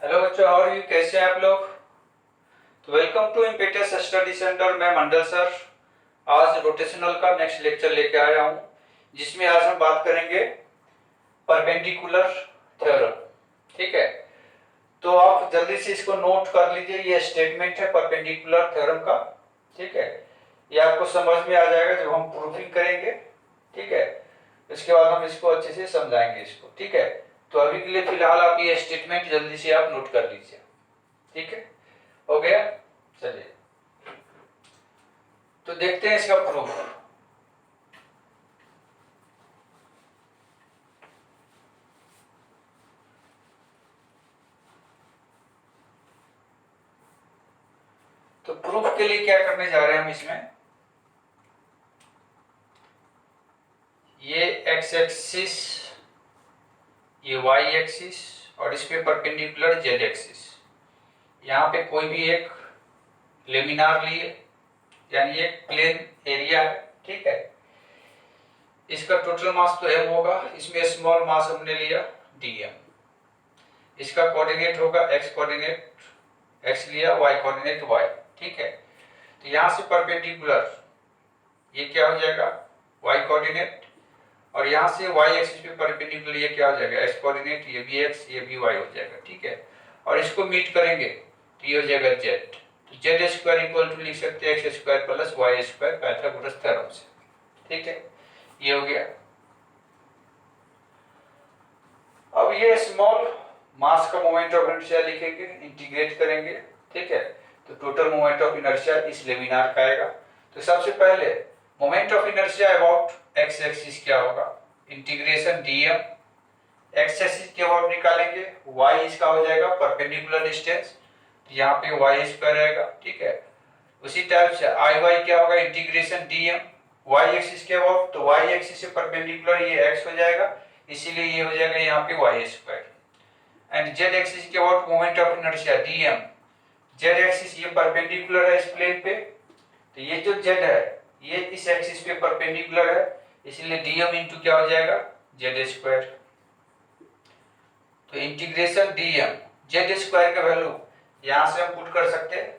Hello बच्चों, और you कैसे हैं आप लोग। तो welcome to Impetus Study Centre. मैं मंडल सर आज रोटेशनल का नेक्स्ट लेक्चर लेके आया हूं, जिसमें आज हम बात करेंगे परपेंडिकुलर थ्योरम। ठीक है, तो आप जल्दी से इसको नोट कर लीजिए। ये स्टेटमेंट है परपेंडिकुलर थ्योरम का। ठीक है, ये आपको समझ में आ जाएगा जब हम प्रूफिंग करेंगे। ठीक है, इसके बाद हम इसको अच्छे से समझाएंगे इसको। ठीक है, तो अभी के लिए फिलहाल आप ये स्टेटमेंट जल्दी से आप नोट कर लीजिए। ठीक है, हो गया। चलिए तो देखते हैं इसका प्रूफ। तो प्रूफ के लिए क्या करने जा रहे हैं हम इसमें, ये एक्स एक्सिस, ये वाई एक्सिस और इस पे परपेंडिकुलर जेड एक्सिस। यहाँ पे कोई भी एक लेमिनार लिए, यानी एक प्लेन एरिया है। ठीक है, इसका टोटल मास तो m होगा, इसमें स्मॉल मास हमने लिया dm। इसका कोऑर्डिनेट होगा x कोऑर्डिनेट x लिया, y कोऑर्डिनेट y। ठीक है, तो यहाँ से परपेंडिकुलर ये क्या हो जाएगा y कोऑर्डिनेट, और यहाँ से y एक्सिस पे परपेंडिकुलर ये क्या हो जाएगा x कोऑर्डिनेट, ये भी x ये भी y हो जाएगा। ठीक है, और इसको मीट करेंगे तो ये हो जाएगा z। तो जेड स्क्वायर इक्वल टू लिख सकते हैं X square plus Y square Pythagoras theorem से। ठीक है, ये हो गया। अब ये स्मॉल मास का मोमेंट ऑफ इनर्शिया लिखेंगे, इंटीग्रेट करेंगे। ठीक है, तो टोटल मोमेंट ऑफ इनर्शिया इस लेमिनार का आएगा। तो सबसे पहले moment of inertia about x axis क्या होगा, इंटीग्रेशन डीएम। एक्स एक्सिस के अबाउट निकालेंगे, वाई इसका हो जाएगा परपेंडिकुलर डिस्टेंस, तो यहाँ पे वाई स्क्वायर आएगा। ठीक है, उसी टाइप से आई वाई क्या होगा, इंटीग्रेशन डीएम वाई एक्सिस के अबाउट, तो वाई एक्सिस से परपेंडिकुलर ये एक्स हो जाएगा, इसीलिए ये हो जाएगा यहाँ पे Y square. And Z axis के about moment of inertia DM, Z axis ये परपेंडिकुलर है इस प्लेन पे, तो ये जो जेड है ये इस एक्सिस पे परपेंडिकुलर है, इसलिए डीएम इंटू क्या हो जाएगा जेड स्क्वायर। तो इंटीग्रेशन डीएम जेड स्क्वायर का वैल्यू यहाँ से हम पुट कर सकते हैं,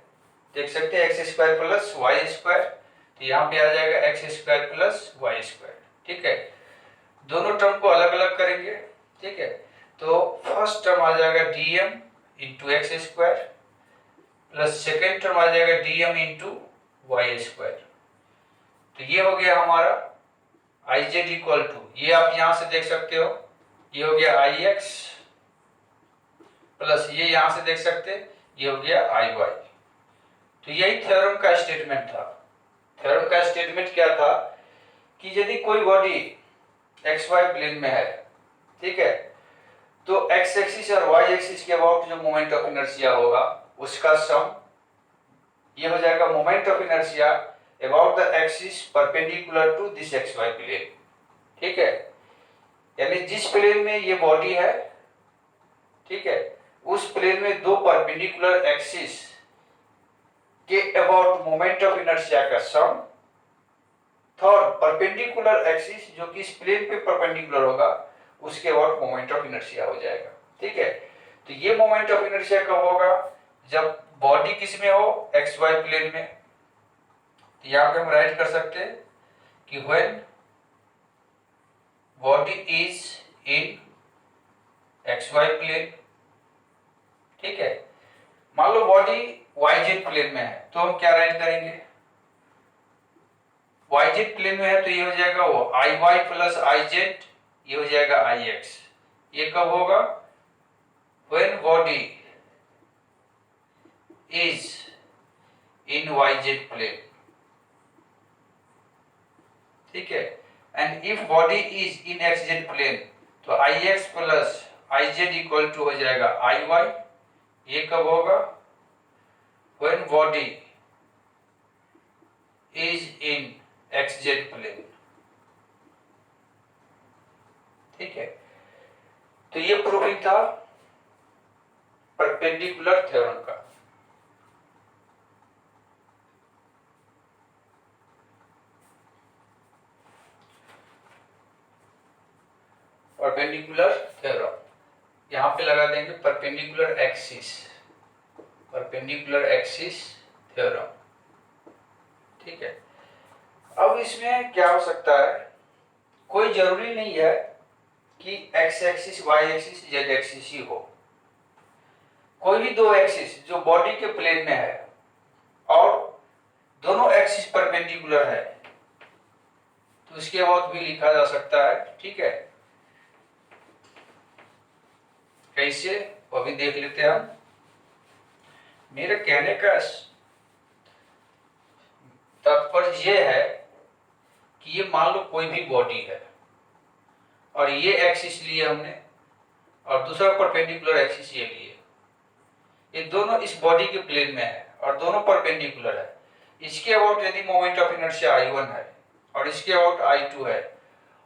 देख सकते हैं X square plus Y square, तो यहाँ पे आ जाएगा X square plus Y square. ठीक है, दोनों टर्म को अलग अलग करेंगे। ठीक है, तो फर्स्ट टर्म आ जाएगा dm into X square plus second term आ जाएगा dm इंटू वाई स्क्वायर। तो ये हो गया हमारा आई जेड इक्वल टू, ये आप यहां से देख सकते हो, ये हो गया आई एक्स प्लस ये यहां से देख सकते हैं ये हो गया आई वाई। तो यही थ्योरम का स्टेटमेंट था। थ्योरम का स्टेटमेंट क्या था कि यदि कोई बॉडी एक्स वाई प्लेन में है, ठीक है, तो एक्स एक्सिस और वाई एक्सिस के अबाउट जो मोमेंट ऑफ इनर्शिया होगा उसका सम ये हो जाएगा moment of inertia about the axis perpendicular to this X Y plane. ठीक है, यानी जिस प्लेन में ये बॉडी है, ठीक है, उस प्लेन में दो परपेंडिकुलर एक्सिस के अबाउट मोमेंट ऑफ इनर्शिया का सम, थर्ड परपेंडिकुलर एक्सिस जो कि इस प्लेन पे परपेंडिकुलर होगा उसके अबाउट मोमेंट ऑफ इनर्शिया हो जाएगा। ठीक है, तो ये मोमेंट ऑफ इनर्शिया कब होगा, जब बॉडी किस में हो एक्स वाई प्लेन में। तो यहाँ पे हम राइट कर सकते हैं कि when body is in X Y plane. ठीक है, मान लो बॉडी वाई जेड प्लेन में है, तो हम क्या राइट करेंगे, वाई जेड प्लेन में है तो ये हो जाएगा वो I Y plus I Z, ये हो जाएगा आई एक्स। ये कब होगा, when body is in Y Z plane. ठीक है, and if body is in X Z plane तो I X plus I Z equal to हो जाएगा आई वाई। ये कब होगा, when body is in X Z plane. ठीक है, तो ये प्रूफिंग था परपेंडिकुलर थ्योरम का। परपेंडिकुलर थ्योरम यहाँ पे लगा देंगे परपेंडिकुलर एक्सिस थ्योरम। ठीक है, अब इसमें क्या हो सकता है, कोई जरूरी नहीं है कि X axis Y axis Z axis ही हो। कोई भी दो एक्सिस जो बॉडी के प्लेन में है और दोनों एक्सिस परपेंडिकुलर है तो इसके बाद भी लिखा जा सकता है। ठीक है, कैसे वो भी देख लेते हैं हम। मेरे कहने का तात्पर्य ये है कि ये मान लो कोई भी बॉडी है और ये एक्सिस लिए हमने और दूसरा परपेंडिकुलर एक्सिस ये लिए, ये दोनों इस बॉडी के प्लेन में है और दोनों परपेंडिकुलर है। इसके अबाउट यदि मोमेंट ऑफ इनर्शिया I1 है और इसके अबाउट I2 है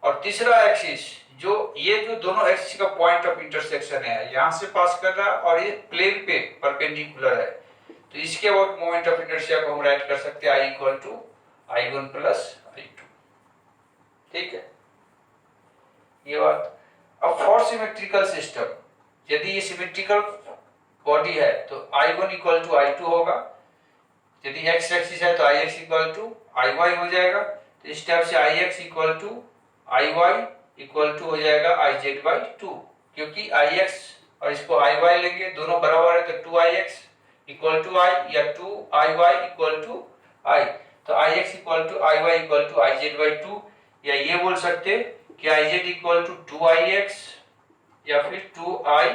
और तीसरा एक्सिस जो ये जो दोनों एक्सिस का पॉइंट ऑफ इंटरसेक्शन है यहाँ से पास कर रहा है और ये प्लेन पे परपेंडिकुलर है, तो इसके अबाउट मोमेंट ऑफ इनर्शिया को हम राइट कर सकते हैं I equal to I1 plus I2। ठीक है, ये बात। अब फॉर सिमेट्रिकल सिस्टम यदि ये सिमेट्रिकल बॉडी है तो I1 इक्वल टू I2 होगा, यदि x एक्सिस है तो Ix इक्वल टू Iy हो जाएगा, तो इस टाइप से Ix equal to Iy equal to हो जाएगा Iz बाई 2, क्योंकि Ix और इसको Iy लेंगे दोनों बराबर है तो 2Ix इक्वल टू I या 2Iy इक्वल टू I, तो Ix equal to Iy equal to Iz by 2, या ये बोल सकते कि Iz इक्वल टू 2Ix या फिर 2Iy,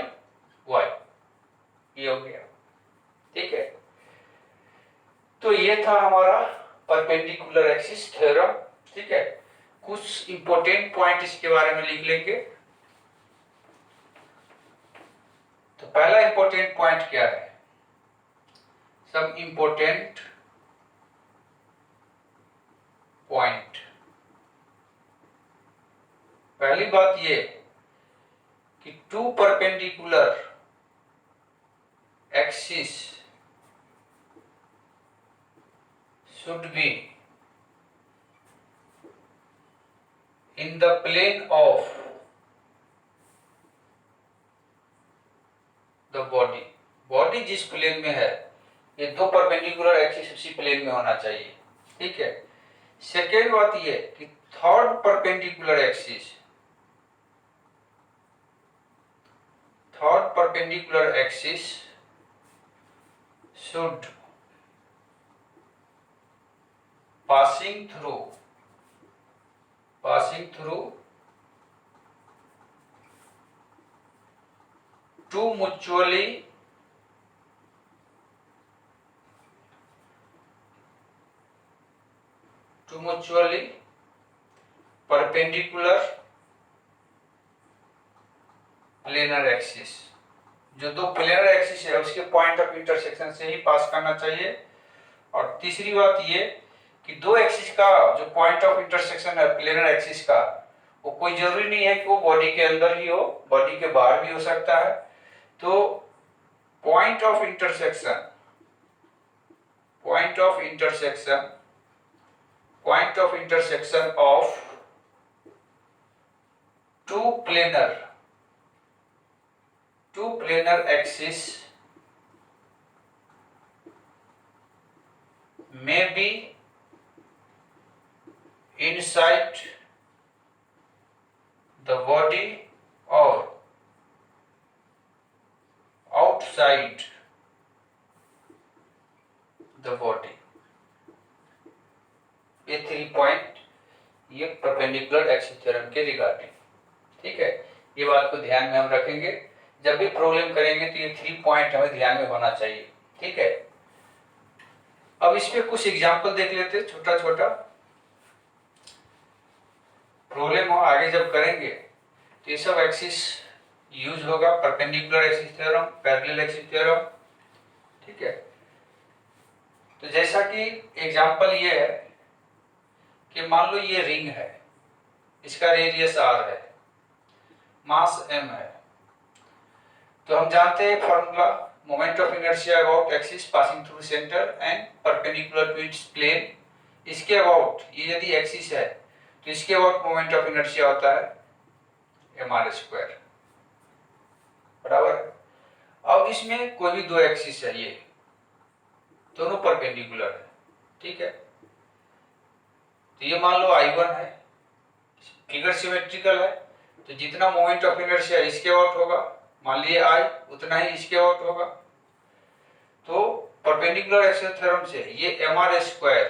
ये हो गया। ठीक है, तो ये था हमारा परपेंडिकुलर एक्सिस थ्योरम। ठीक है, कुछ इंपॉर्टेंट पॉइंट इसके बारे में लिख लेंगे। तो पहला इंपॉर्टेंट पॉइंट क्या है, सब इंपॉर्टेंट पॉइंट। पहली बात ये कि two perpendicular axis should be in the plane of the body। Body जिस प्लेन में है ये दो परपेंडिकुलर एक्सिस उसी प्लेन में होना चाहिए। ठीक है, सेकेंड बात ये कि third perpendicular axis should passing through two mutually perpendicular planar axis. जो दो प्लेनर एक्सिस है उसके पॉइंट ऑफ इंटरसेक्शन से ही पास करना चाहिए। और तीसरी बात ये कि दो एक्सिस का जो पॉइंट ऑफ इंटरसेक्शन है प्लेनर एक्सिस का, वो कोई जरूरी नहीं है कि वो बॉडी के अंदर ही हो, बॉडी के बाहर भी हो सकता है। तो point of intersection of two planar axis may be inside the body or outside the body। ये 3 पॉइंट ये परपेंडिकुलर एक्सिस थ्योरम के रिगार्डिंग। ठीक है, ये बात को ध्यान में हम रखेंगे, जब भी प्रॉब्लम करेंगे तो ये 3 पॉइंट हमें ध्यान में होना चाहिए। ठीक है, अब इस पे कुछ एग्जाम्पल देख लेते हैं, छोटा छोटा प्रॉब्लम हो आगे जब करेंगे तो ये सब एक्सिस यूज होगा, perpendicular axis theorem, parallel axis theorem. ठीक है, तो जैसा कि एग्जाम्पल ये है कि मान लो ये रिंग है, इसका रेडियस r है, मास m है, तो हम जानते हैं formula moment of inertia about axis passing through centre and perpendicular to its plane. इसके अबाउट ये यदि एक्सिस है तो इसके अबाउट मोमेंट ऑफ इनर्शिया होता है mr²। बराबर है। अब इसमें कोई भी दो एक्सिस है, ये दोनों परपेंडिकुलर है, ठीक है। तो ये मान लो I1 है, फिगर सिमेट्रिकल है, तो जितना मोमेंट ऑफ इनर्शिया इसके अबाउट होगा, मान लिए I, उतना ही इसके अबाउट होगा। तो परपेंडिकुलर एक्सियल थ्योरम से ये mr स्क्वायर,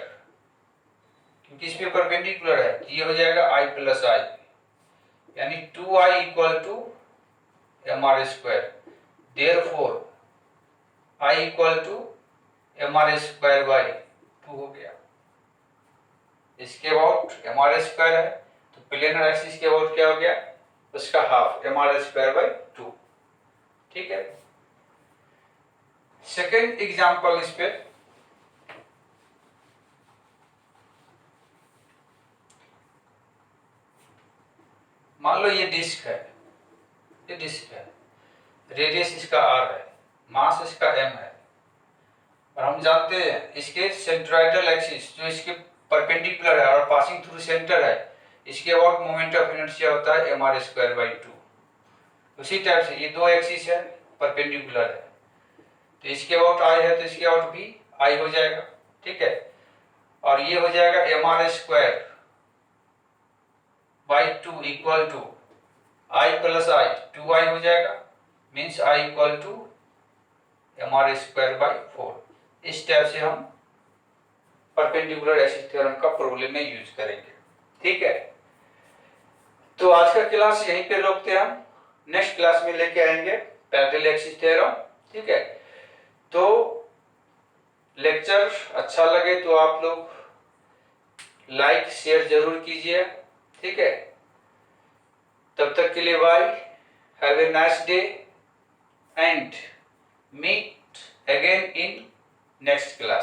क्योंकि इसमें परपेंडिकुलर है, तो ये हो जाएगा I प्लस I, यानी 2I equal to mr square. Therefore I equal to mr square by 2 हो गया। इसके अबाउट mr स्क्वायर है, तो प्लेनर एक्सिस के अबाउट क्या हो गया, उसका हाफ mr स्क्वायर बाई 2, ठीक है। सेकेंड एग्जांपल इस पे, मान लो ये डिस्क है, ये डिस्क है, रेडियस इसका r है, मास इसका m है, और हम जानते हैं इसके सेंट्रोइडल एक्सिस जो इसके परपेंडिकुलर है और पासिंग थ्रू सेंटर है, इसके अबाउट मोमेंट ऑफ इनर्शिया होता है mr स्क्वायर बाई 2। उसी टाइप से ये दो एक्सिस है, परपेंडिकुलर है, तो इसके अबाउट I है, तो इसके अबाउट भी I हो जाएगा, ठीक है। और ये हो जाएगा mr square by 2 equal to I plus I, 2I हो जाएगा, means I equal to mr square by 4। इस टाइप से हम परपेंडिकुलर एक्सिस थ्योरम का प्रॉब्लम में यूज करेंगे, ठीक है। तो आज का क्लास यहीं पे रोकते हैं, हम नेक्स्ट क्लास में लेके आएंगे पैरेलल एक्सिस थ्योरम, ठीक है। तो लेक्चर अच्छा लगे तो आप लोग लाइक शेयर जरूर कीजिए, ठीक है। तब तक के लिए bye, have a nice day and meet again in next class.